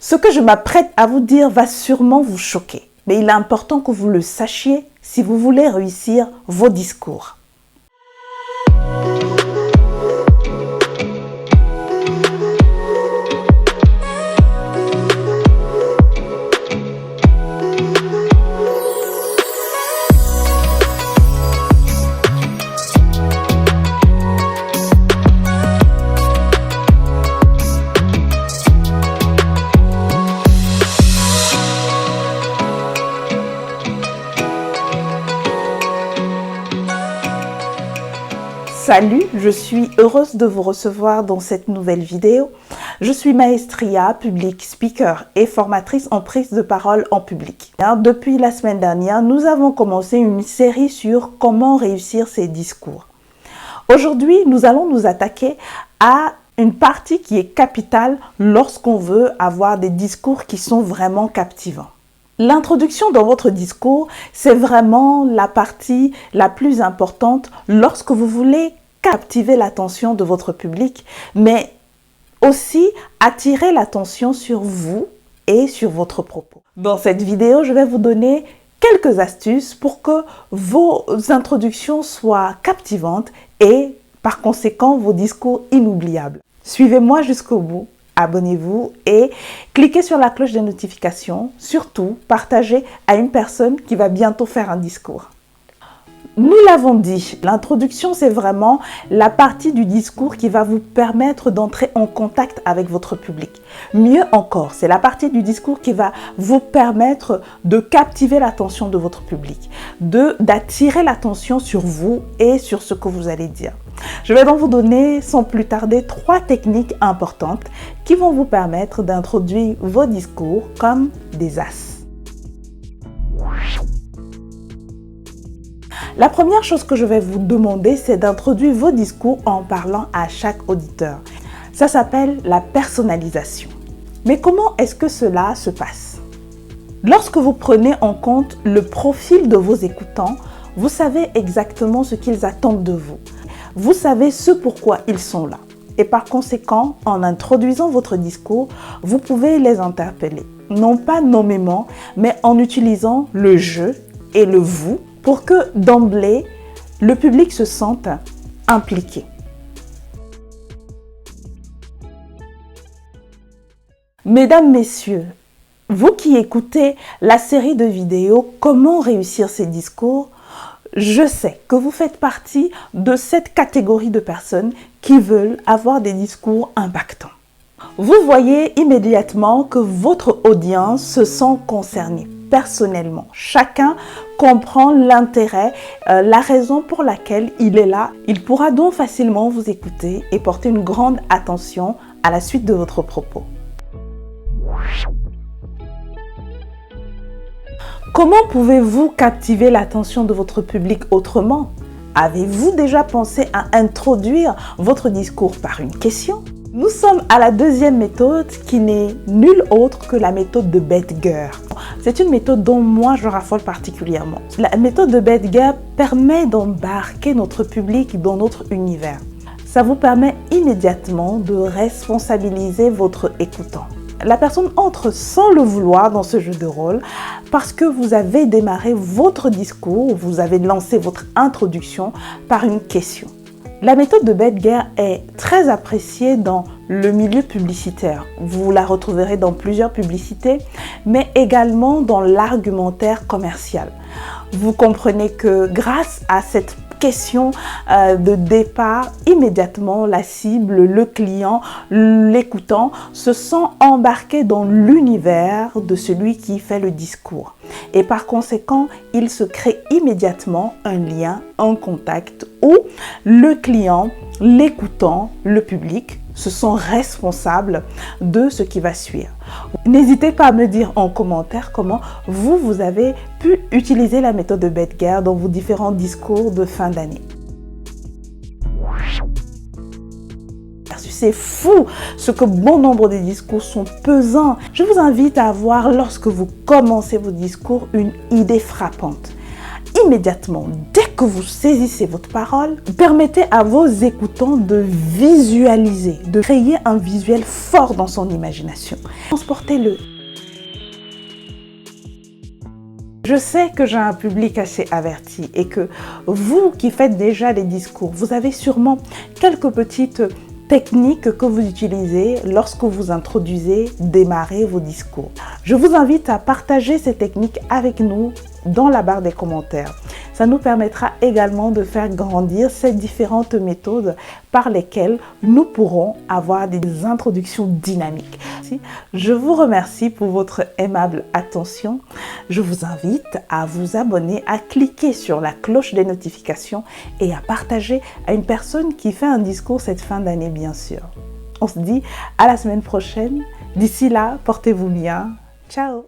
Ce que je m'apprête à vous dire va sûrement vous choquer, mais il est important que vous le sachiez si vous voulez réussir vos discours. Salut, je suis heureuse de vous recevoir dans cette nouvelle vidéo. Je suis Maestria, public speaker et formatrice en prise de parole en public. Depuis la semaine dernière, nous avons commencé une série sur comment réussir ses discours. Aujourd'hui, nous allons nous attaquer à une partie qui est capitale lorsqu'on veut avoir des discours qui sont vraiment captivants. L'introduction dans votre discours, c'est vraiment la partie la plus importante lorsque vous voulez captiver l'attention de votre public, mais aussi attirer l'attention sur vous et sur votre propos. Dans cette vidéo, je vais vous donner quelques astuces pour que vos introductions soient captivantes et par conséquent vos discours inoubliables. Suivez-moi jusqu'au bout. Abonnez-vous et cliquez sur la cloche des notifications. Surtout, partagez à une personne qui va bientôt faire un discours. Nous l'avons dit, l'introduction, c'est vraiment la partie du discours qui va vous permettre d'entrer en contact avec votre public. Mieux encore, c'est la partie du discours qui va vous permettre de captiver l'attention de votre public, d'attirer l'attention sur vous et sur ce que vous allez dire. Je vais donc vous donner sans plus tarder 3 techniques importantes qui vont vous permettre d'introduire vos discours comme des as. La première chose que je vais vous demander, c'est d'introduire vos discours en parlant à chaque auditeur. Ça s'appelle la personnalisation. Mais comment est-ce que cela se passe? Lorsque vous prenez en compte le profil de vos écoutants, vous savez exactement ce qu'ils attendent de vous. Vous savez ce pourquoi ils sont là. Et par conséquent, en introduisant votre discours, vous pouvez les interpeller. Non pas nommément, mais en utilisant le « je » et le « vous » pour que d'emblée, le public se sente impliqué. Mesdames, Messieurs, vous qui écoutez la série de vidéos « Comment réussir ses discours », je sais que vous faites partie de cette catégorie de personnes qui veulent avoir des discours impactants. Vous voyez immédiatement que votre audience se sent concernée personnellement. Chacun comprend l'intérêt, la raison pour laquelle il est là. Il pourra donc facilement vous écouter et porter une grande attention à la suite de votre propos. Comment pouvez-vous captiver l'attention de votre public autrement? Avez-vous déjà pensé à introduire votre discours par une question? Nous sommes à la deuxième méthode qui n'est nulle autre que la méthode de Bedger. C'est une méthode dont moi je raffole particulièrement. La méthode de Bedger permet d'embarquer notre public dans notre univers. Ça vous permet immédiatement de responsabiliser votre écoutant. La personne entre sans le vouloir dans ce jeu de rôle parce que vous avez démarré votre discours, vous avez lancé votre introduction par une question. La méthode de Bedger est très appréciée dans le milieu publicitaire. Vous la retrouverez dans plusieurs publicités, mais également dans l'argumentaire commercial. Vous comprenez que grâce à cette question de départ, immédiatement la cible, le client, l'écoutant se sent embarqué dans l'univers de celui qui fait le discours. Et par conséquent, il se crée immédiatement un lien, un contact où le client, l'écoutant, le public se sont responsables de ce qui va suivre. N'hésitez pas à me dire en commentaire comment vous avez pu utiliser la méthode de Bedger dans vos différents discours de fin d'année. C'est fou ce que bon nombre de discours sont pesants. Je vous invite à avoir, lorsque vous commencez vos discours, une idée frappante. Immédiatement, dès que vous saisissez votre parole, permettez à vos écoutants de visualiser, de créer un visuel fort dans son imagination. Transportez-le. Je sais que j'ai un public assez averti et que vous qui faites déjà des discours, vous avez sûrement quelques petites techniques que vous utilisez lorsque vous introduisez, démarrez vos discours. Je vous invite à partager ces techniques avec nous dans la barre des commentaires. Ça nous permettra également de faire grandir ces différentes méthodes par lesquelles nous pourrons avoir des introductions dynamiques. Je vous remercie pour votre aimable attention. Je vous invite à vous abonner, à cliquer sur la cloche des notifications et à partager à une personne qui fait un discours cette fin d'année, bien sûr. On se dit à la semaine prochaine. D'ici là, portez-vous bien. Ciao!